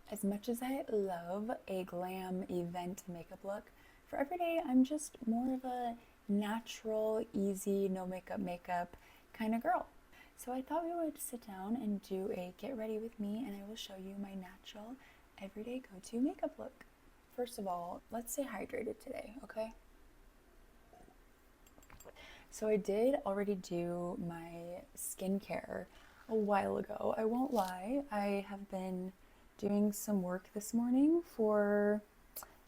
As much as I love a glam event makeup look, for every day I'm just more of a natural, easy, no makeup kind of girl. So I thought we would sit down and do a get ready with me, and I will show you my natural, everyday go-to makeup look. First of all, let's stay hydrated today, okay? So I did already do my skincare a while ago. I won't lie, I have been doing some work this morning for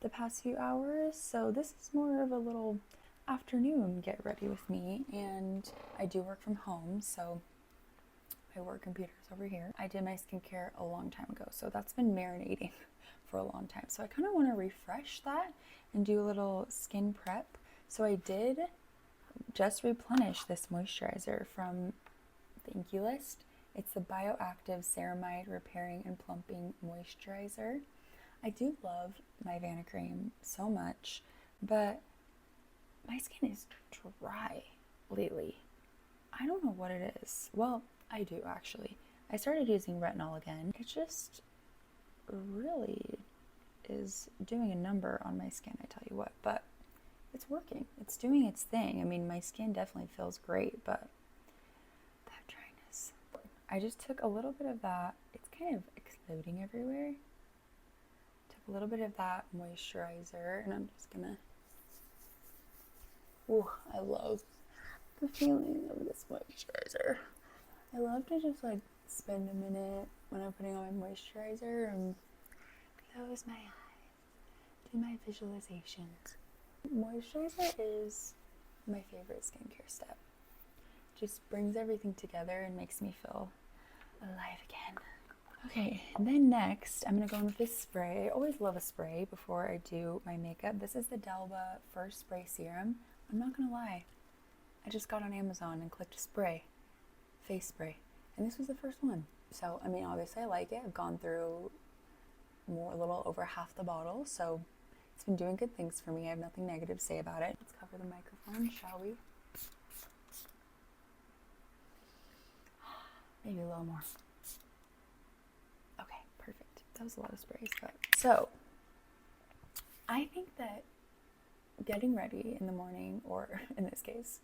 the past few hours, so this is more of a little afternoon get ready with me, and I do work from home, so my work computer's over here. I did my skincare a long time ago, so that's been marinating for a long time. So I kind of want to refresh that and do a little skin prep. So I did just replenish this moisturizer from the Inkey List. It's the Bioactive Ceramide Repairing and Plumping Moisturizer. I do love my Vanicream so much, but my skin is dry lately. I don't know what it is. Well, I do actually. I started using retinol again. It just really is doing a number on my skin, I tell you what, but it's working. It's doing its thing. I mean, my skin definitely feels great, but that dryness. I just took a little bit of that. It's kind of exploding everywhere. Took a little bit of that moisturizer, and I'm just gonna. Ooh, I love the feeling of this moisturizer. I love to just like spend a minute when I'm putting on my moisturizer and close my eyes, do my visualizations. Moisturizer is my favorite skincare step. Just brings everything together and makes me feel alive again. Okay, and then next I'm gonna go in with this spray. I always love a spray before I do my makeup. This is the Delva First Spray Serum. I'm not gonna lie, I just got on Amazon and clicked spray, face spray, and this was the first one. So, I mean, obviously I like it. I've gone through a little over half the bottle, so it's been doing good things for me. I have nothing negative to say about it. Let's cover the microphone, shall we? Maybe a little more. Okay, perfect. That was a lot of sprays, but so I think that getting ready in the morning, or in this case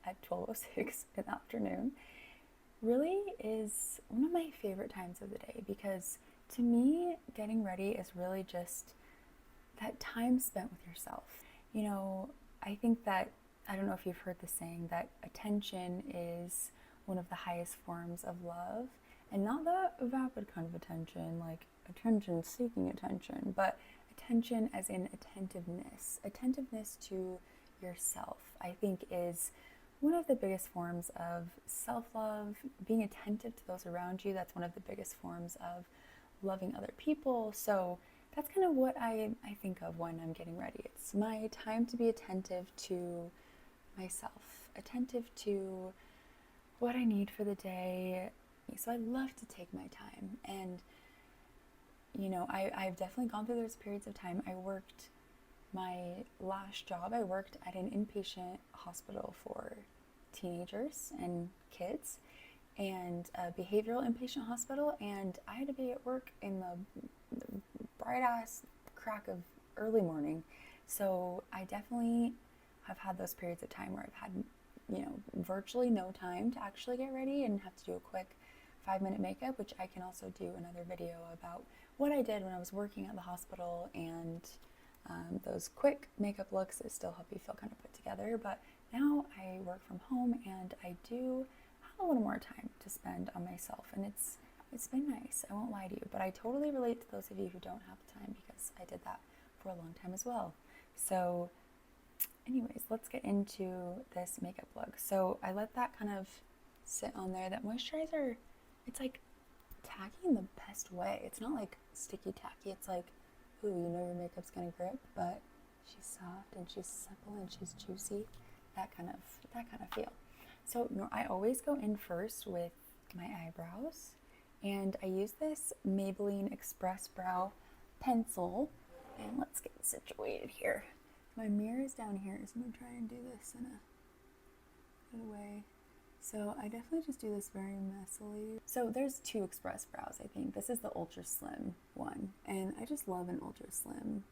at 12:06 in the afternoon, really is one of my favorite times of the day, because to me, getting ready is really just that time spent with yourself. You know, I think that, I don't know if you've heard the saying that attention is one of the highest forms of love, and not the vapid kind of attention, like attention seeking attention, but attention as in attentiveness. Attentiveness to yourself, I think, is one of the biggest forms of self-love. Being attentive to those around you, that's one of the biggest forms of loving other people. So that's kind of what I think of when I'm getting ready. It's my time to be attentive to myself, attentive to what I need for the day. So I love to take my time. And, you know, I've definitely gone through those periods of time. My last job, I worked at an inpatient hospital for teenagers and kids, and a behavioral inpatient hospital, and I had to be at work in the bright ass crack of early morning. So I definitely have had those periods of time where I've had, you know, virtually no time to actually get ready and have to do a quick 5-minute makeup, which I can also do another video about what I did when I was working at the hospital, and those quick makeup looks that still help you feel kind of put together. But now I work from home and I do have a little more time to spend on myself, and it's been nice. I won't lie to you, but I totally relate to those of you who don't have time, because I did that for a long time as well. So anyways, let's get into this makeup look. So I let that kind of sit on there. That moisturizer, it's like tacky in the best way. It's not like sticky tacky. It's like, ooh, you know your makeup's gonna grip, but she's soft and she's supple and she's juicy. That kind of feel. So I always go in first with my eyebrows, and I use this Maybelline Express Brow pencil. And let's get situated here. My mirror is down here, so I'm gonna try and do this in a way So I definitely just do this very messily. So there's two express brows, I think. This is the ultra slim one, and I just love an ultra slim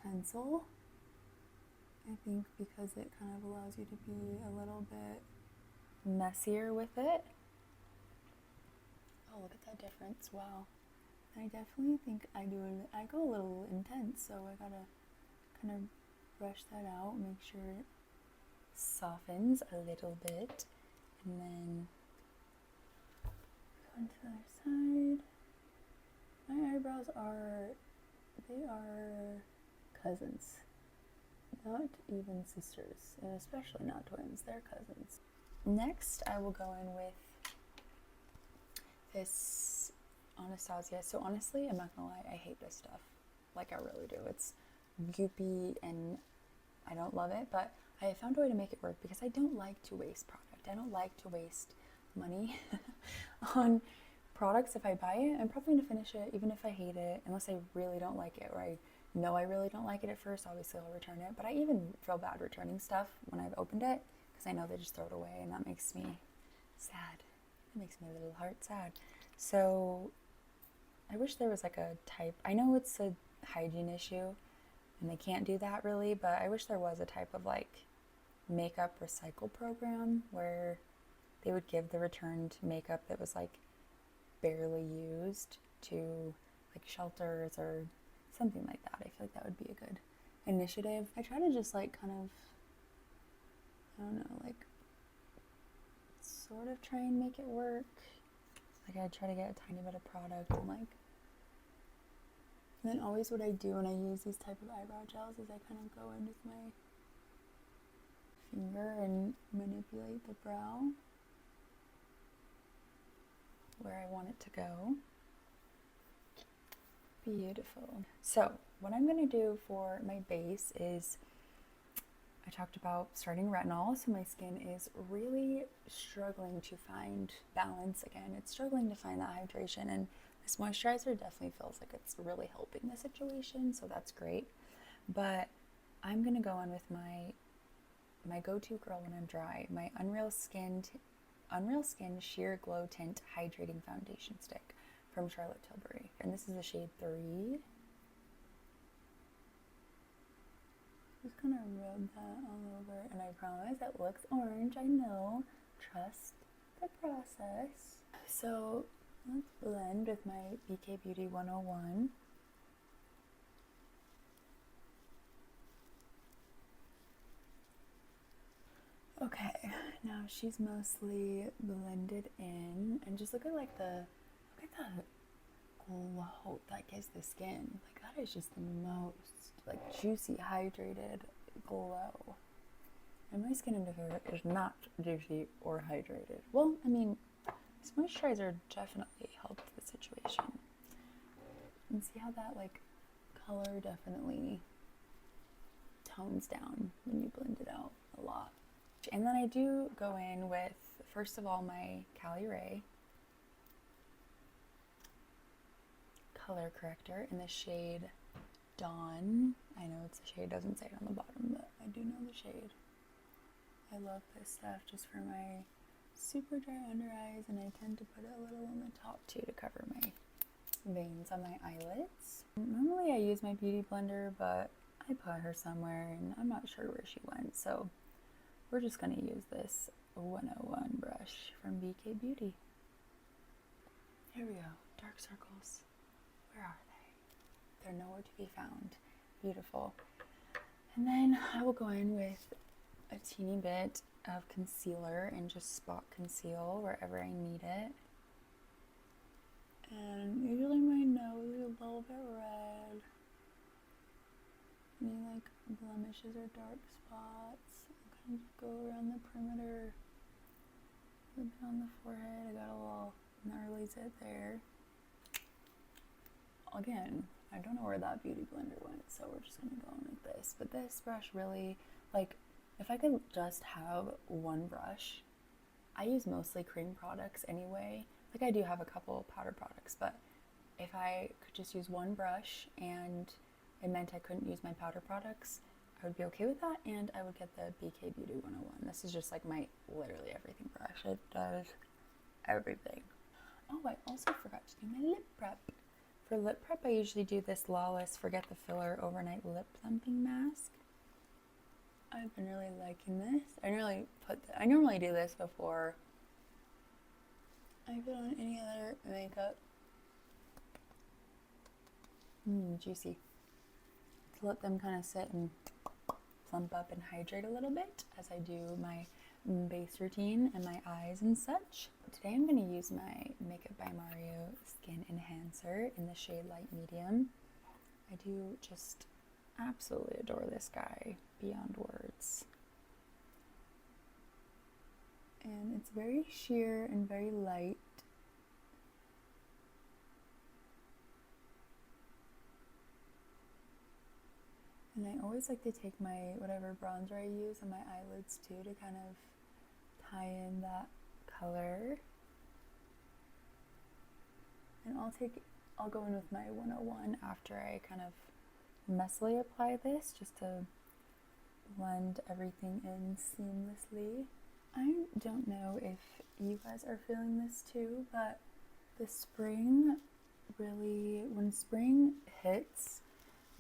pencil. I think because it kind of allows you to be a little bit messier with it. Oh, look at that difference. Wow. I definitely think I go a little intense, so I gotta kind of brush that out, make sure it softens a little bit, and then go on to the other side. My eyebrows are cousins, not even sisters, and especially not twins, they're cousins. Next, I will go in with this Anastasia. So honestly, I'm not gonna lie, I hate this stuff. Like, I really do. It's goopy and I don't love it, but I have found a way to make it work because I don't like to waste product. I don't like to waste money on products. If I buy it, I'm probably gonna finish it even if I hate it, unless I really don't like it, or I know I really don't like it at first. Obviously I'll return it, but I even feel bad returning stuff when I've opened it because I know they just throw it away, and that makes me sad. It makes my little heart sad. So I wish there was like a type. I know it's a hygiene issue and they can't do that really, but I wish there was a type of like makeup recycle program where they would give the returned makeup that was like barely used to like shelters or something like that. I feel like that would be a good initiative. I try to just like kind of, I don't know, like sort of try and make it work. Like I try to get a tiny bit of product and like, and then always what I do when I use these type of eyebrow gels is I kind of go in with my finger and manipulate the brow where I want it to go. Beautiful. So what I'm going to do for my base is, I talked about starting retinol, so my skin is really struggling to find balance again. It's struggling to find that hydration, and this moisturizer definitely feels like it's really helping the situation, so that's great. But I'm going to go in with my go-to girl when I'm dry, my Unreal Skin Sheer Glow Tint Hydrating Foundation Stick from Charlotte Tilbury. And this is the shade 3. Just gonna rub that all over, and I promise it looks orange, I know. Trust the process. So let's blend with my BK Beauty 101. Okay, now she's mostly blended in, and just look at the glow that gives the skin. Like that is just the most like juicy, hydrated glow. And my skin indicator is not juicy or hydrated. Well, I mean, this moisturizer definitely helped the situation. And see how that like color definitely tones down when you blend it out a lot. And then I do go in with, first of all, my Cali Ray color corrector in the shade Dawn. I know it's the shade, doesn't say it on the bottom, but I do know the shade. I love this stuff just for my super dry under eyes, and I tend to put it a little on the top too to cover my veins on my eyelids. Normally I use my beauty blender, but I put her somewhere and I'm not sure where she went, so we're just going to use this 101 brush from BK Beauty. Here we go. Dark circles. Where are they? They're nowhere to be found. Beautiful. And then I will go in with a teeny bit of concealer and just spot conceal wherever I need it. And usually my nose is a little bit red. Any like blemishes or dark spots, I kind of go around the perimeter, a bit on the forehead. I got a little gnarly zit there. Again, I don't know where that beauty blender went, so we're just gonna go in like this. But this brush really, like, if I could just have one brush, I use mostly cream products anyway. Like I do have a couple powder products, but if I could just use one brush and it meant I couldn't use my powder products, I would be okay with that, and I would get the BK Beauty 101. This is just like my literally everything brush. It does everything. Oh, I also forgot to do my lip prep. For lip prep, I usually do this Lawless Forget the Filler Overnight Lip Plumping Mask. I've been really liking this. I normally do this before I put on any other makeup. Juicy. To let them kind of sit and plump up and hydrate a little bit as I do my base routine and my eyes and such. Today I'm going to use my Makeup by Mario Skin Enhancer in the shade Light Medium. I do just absolutely adore this guy beyond words. And it's very sheer and very light. And I always like to take my whatever bronzer I use on my eyelids too to kind of tie in that color. And I'll go in with my 101 after I kind of messily apply this just to blend everything in seamlessly. I don't know if you guys are feeling this too, but the spring really, when spring hits,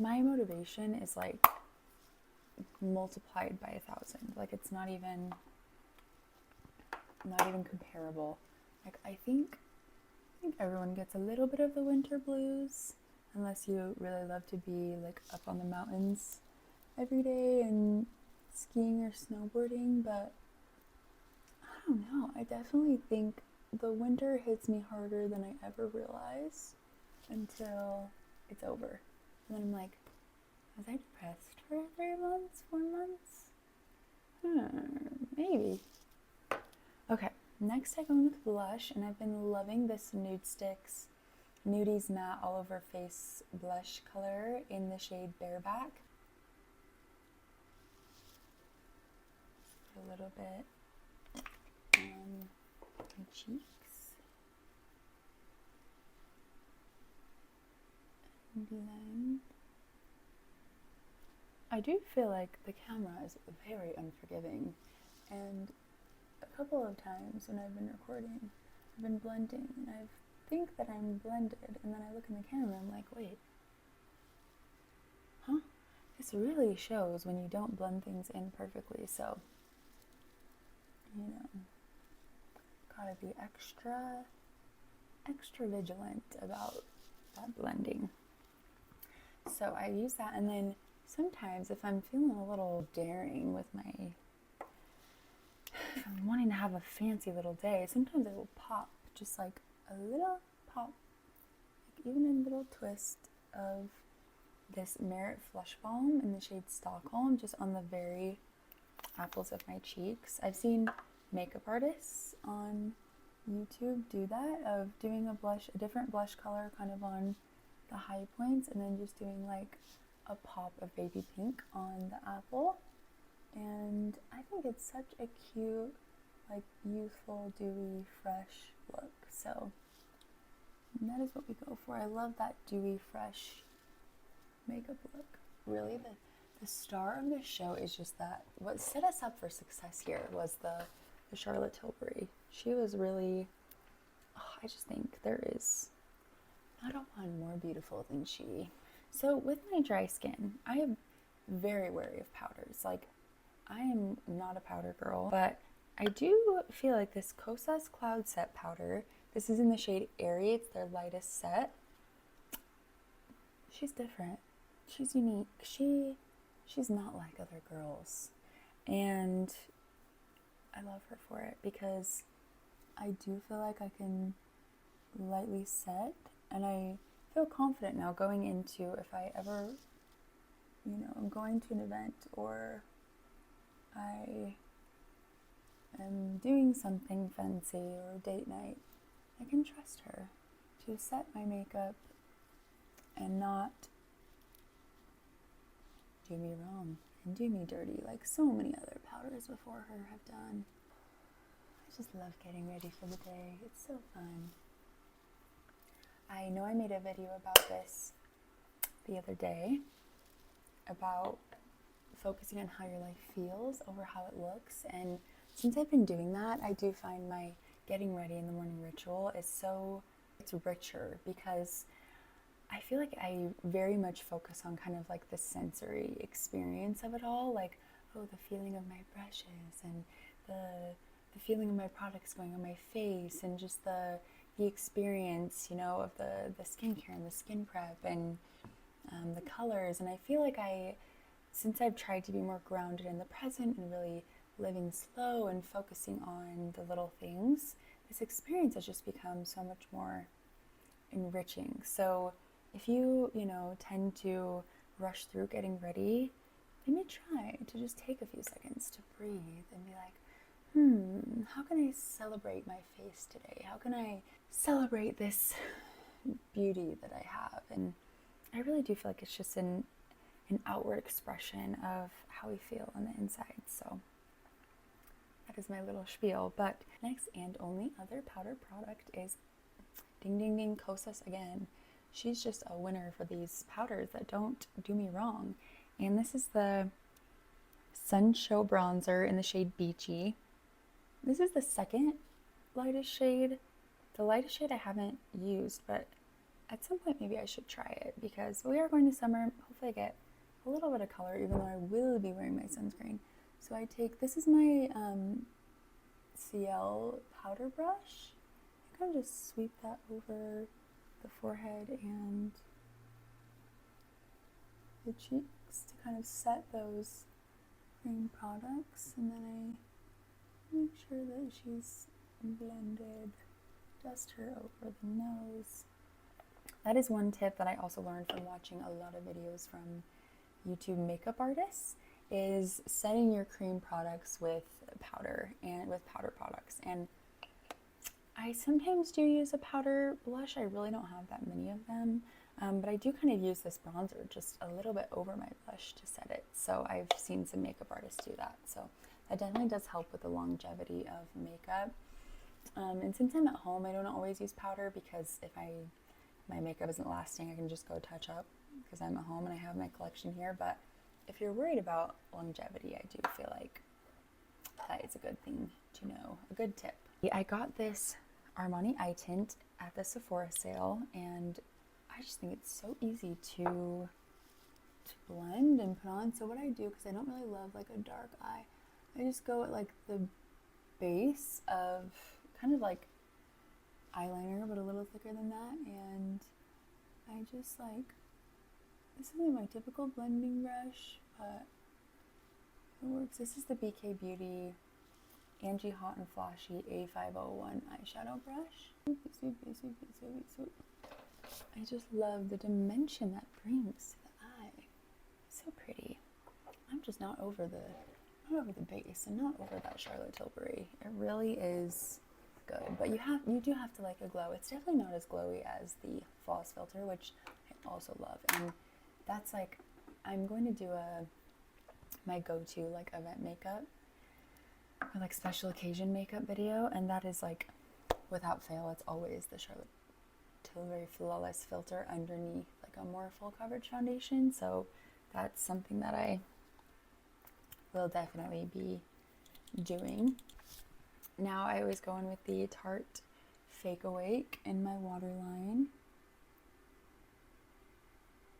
my motivation is like multiplied by 1,000. Like it's not even comparable. Like I think everyone gets a little bit of the winter blues, unless you really love to be like up on the mountains every day and skiing or snowboarding, but I don't know. I definitely think the winter hits me harder than I ever realize until it's over. And then I'm like, was I depressed for 3 months, 4 months? Maybe. Okay, next I go in with blush, and I've been loving this Nude Sticks Nudies Matte All Over Face blush color in the shade Bareback. Just a little bit on my cheeks. And then I do feel like the camera is very unforgiving, and a couple of times when I've been recording, I've been blending, and I think that I'm blended, and then I look in the camera and I'm like, wait, this really shows when you don't blend things in perfectly, so, gotta be extra vigilant about that blending. So I use that, and then sometimes if I'm feeling a little daring with if I'm wanting to have a fancy little day, sometimes I will pop just like a little pop, like even a little twist of this Merit Flush Balm in the shade Stockholm, just on the very apples of my cheeks. I've seen makeup artists on YouTube do that, of doing a different blush color kind of on the high points, and then just doing like a pop of baby pink on the apple. And I think it's such a cute, like youthful, dewy, fresh look. So that is what we go for. I love that dewy, fresh makeup look. Really, the star of this show is just that what set us up for success here was the Charlotte Tilbury. She was really, I just think there is not a one more beautiful than she. So with my dry skin, I am very wary of powders. Like, I am not a powder girl, but I do feel like this Kosas Cloud Set powder, this is in the shade Airy, it's their lightest set. She's different. She's unique. She's not like other girls. And I love her for it, because I do feel like I can lightly set, and I feel confident now going into, if I ever, I'm going to an event or I am doing something fancy or a date night, I can trust her to set my makeup and not do me wrong and do me dirty like so many other powders before her have done. I just love getting ready for the day. It's so fun. I know I made a video about this the other day, about focusing on how your life feels over how it looks. And since I've been doing that, I do find my getting ready in the morning ritual is it's richer, because I feel like I very much focus on kind of like the sensory experience of it all, like, oh, the feeling of my brushes, and the feeling of my products going on my face, and just the experience, of the skincare and the skin prep, and the colors. And I feel like since I've tried to be more grounded in the present and really living slow and focusing on the little things, this experience has just become so much more enriching. So if you, tend to rush through getting ready, maybe try to just take a few seconds to breathe and be like, how can I celebrate my face today? How can I celebrate this beauty that I have? And I really do feel like it's just an outward expression of how we feel on the inside. So that is my little spiel. But next and only other powder product is ding ding ding xoxo again. She's just a winner for these powders that don't do me wrong. And this is the Sun Show Bronzer in the shade Beachy. This is the second lightest shade. The lightest shade I haven't used, but at some point maybe I should try it, because we are going to summer. Hopefully I get a little bit of color, even though I will be wearing my sunscreen. So this is my CL powder brush. I kind of just sweep that over the forehead and the cheeks to kind of set those cream products, and then I make sure that she's blended, dust her over the nose. That is one tip that I also learned from watching a lot of videos from YouTube makeup artists, is setting your cream products with powder and with powder products. And I sometimes do use a powder blush. I really don't have that many of them, but I do kind of use this bronzer just a little bit over my blush to set it. So I've seen some makeup artists do that. So that definitely does help with the longevity of makeup. And since I'm at home, I don't always use powder, because if my makeup isn't lasting, I can just go touch up, because I'm at home and I have my collection here. But if you're worried about longevity, I do feel like that is a good thing to know, a good tip. I got this Armani eye tint at the Sephora sale, and I just think it's so easy to blend and put on. So what I do, because I don't really love like a dark eye, I just go at like the base of kind of like eyeliner, but a little thicker than that, and I just like, this isn't my typical blending brush, but it works. This is the BK Beauty Angie Hot and Flashy A501 eyeshadow brush. Swoop, swoop, swoop, swoop, swoop. I just love the dimension that brings to the eye. So pretty. I'm just not over the base, and not over that Charlotte Tilbury. It really is good, but you do have to like a glow. It's definitely not as glowy as the false filter, which I also love. And that's like, I'm going to do my go-to like event makeup or like special occasion makeup video, and that is like, without fail, it's always the Charlotte Tilbury Flawless filter underneath like a more full coverage foundation. So that's something that I will definitely be doing. Now I always go in with the Tarte Fake Awake in my waterline.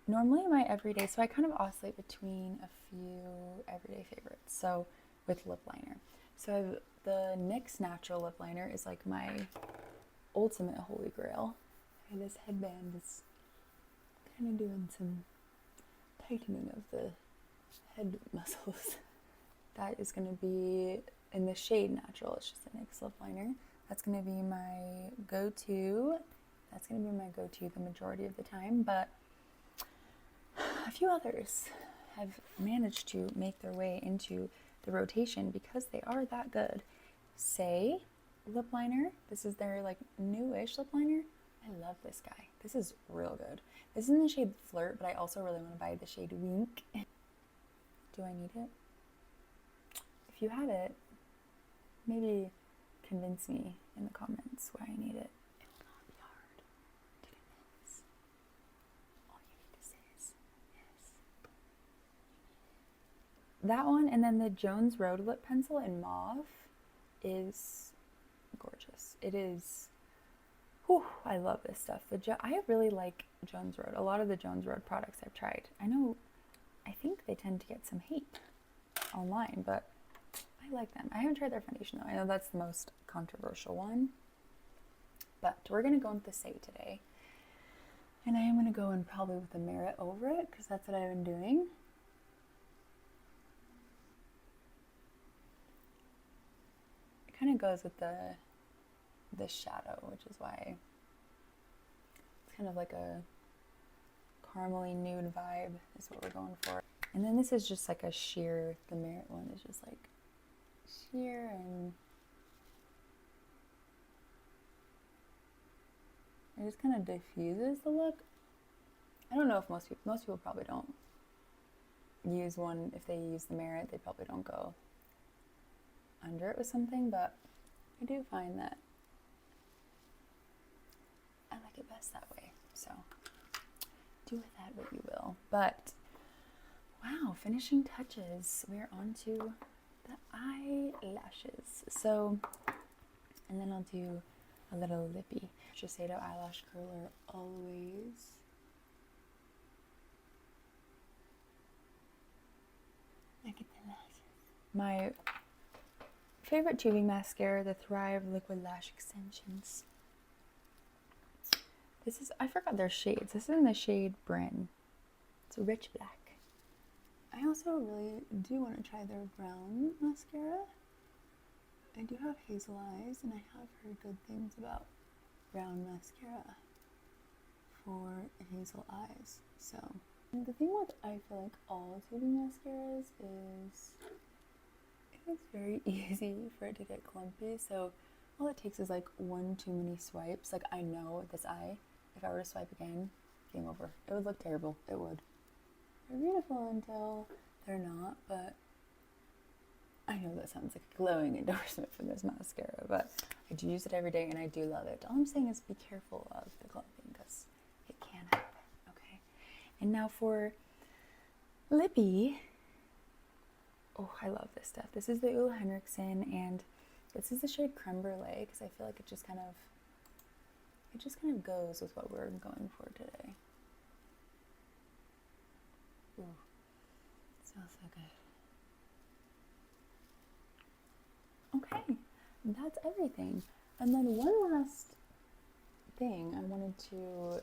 Normally my everyday, so I kind of oscillate between a few everyday favorites. So with lip liner. So the NYX Natural Lip Liner is like my ultimate holy grail. And this headband is kind of doing some tightening of the head muscles. That is going to be in the shade Natural. It's just a NYX lip liner. That's going to be my go-to. That's going to be my go-to the majority of the time. But a few others have managed to make their way into the rotation because they are that good. Say lip liner. This is their like newish lip liner. I love this guy. This is real good. This is in the shade Flirt, but I also really want to buy the shade Wink. Do I need it? If you have it, maybe convince me in the comments why I need it. It will not be hard to convince. All you need to say is yes. that one, and then the Jones Road lip pencil in mauve is gorgeous. It is, whew, I love this stuff. I really like Jones Road. A lot of the Jones Road products I've tried. I think they tend to get some hate online, but I like them. I haven't tried their foundation though. I know that's the most controversial one. But we're going to go with the Say today. And I am going to go in probably with the Merit over it, because that's what I've been doing. It kind of goes with the shadow, which is why it's kind of like a caramely nude vibe is what we're going for. And then this is just like a sheer, the Merit one is just like sheer, and it just kind of diffuses the look. I don't know if most people probably don't use one. If they use the Merit, they probably don't go under it with something, but I do find that I like it best that way. So do with that what you will. But wow, finishing touches. We're on to the eyelashes. So, and then I'll do a little lippy. Shiseido eyelash curler always. Look at the lashes. My favorite tubing mascara, the Thrive Liquid Lash Extensions. This is, I forgot their shades. This is in the shade Bryn. It's a rich black. I also really do want to try their brown mascara. I do have hazel eyes, and I have heard good things about brown mascara for hazel eyes. So, and the thing with, I feel like all tubing mascaras is it's very easy for it to get clumpy. So all it takes is like one too many swipes. Like I know with this eye, if I were to swipe again, game over. It would look terrible. It would. They're beautiful until they're not, but I know that sounds like a glowing endorsement for this mascara, but I do use it every day and I do love it. All I'm saying is be careful of the clumping because it can happen, okay? And now for lippy. Oh, I love this stuff. This is the Ole Henriksen, and this is the shade Creme Brulee because I feel like it just kind of goes with what we're going for today. Ooh, it smells so good. Okay, that's everything. And then one last thing I wanted to,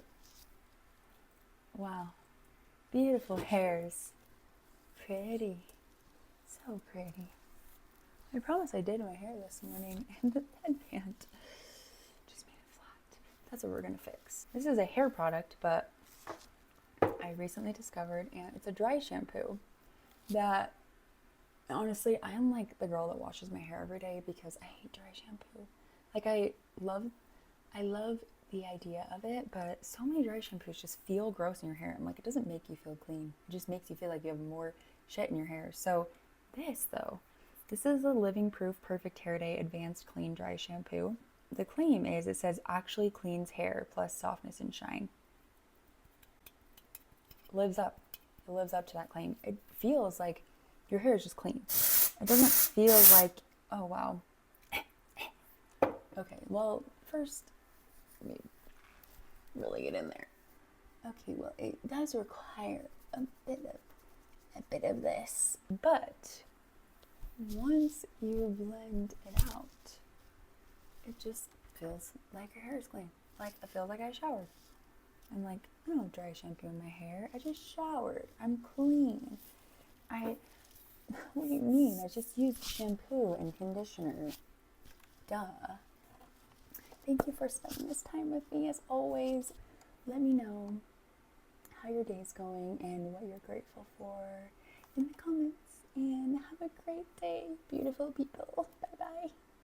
wow, beautiful hairs. Pretty, so pretty. I promise I did my hair this morning and the headband just made it flat. That's what we're gonna fix. This is a hair product, but I recently discovered, and it's a dry shampoo that honestly, I am like the girl that washes my hair every day because I hate dry shampoo. Like I love the idea of it, but so many dry shampoos just feel gross in your hair. I'm like, it doesn't make you feel clean. It just makes you feel like you have more shit in your hair. So this though, this is the Living Proof Perfect Hair Day Advanced Clean Dry Shampoo. The claim is, it says actually cleans hair plus softness and shine. It lives up to that claim. It feels like your hair is just clean. It doesn't feel like, oh wow. Okay, well, first, let me really get in there. Okay, well, it does require a bit of this. But once you blend it out, it just feels like your hair is clean. Like, I feel like I showered. I'm like, I don't dry shampoo in my hair. I just showered. I'm clean. What do you mean? I just used shampoo and conditioner. Duh. Thank you for spending this time with me. As always, let me know how your day's going and what you're grateful for in the comments. And have a great day, beautiful people. Bye-bye.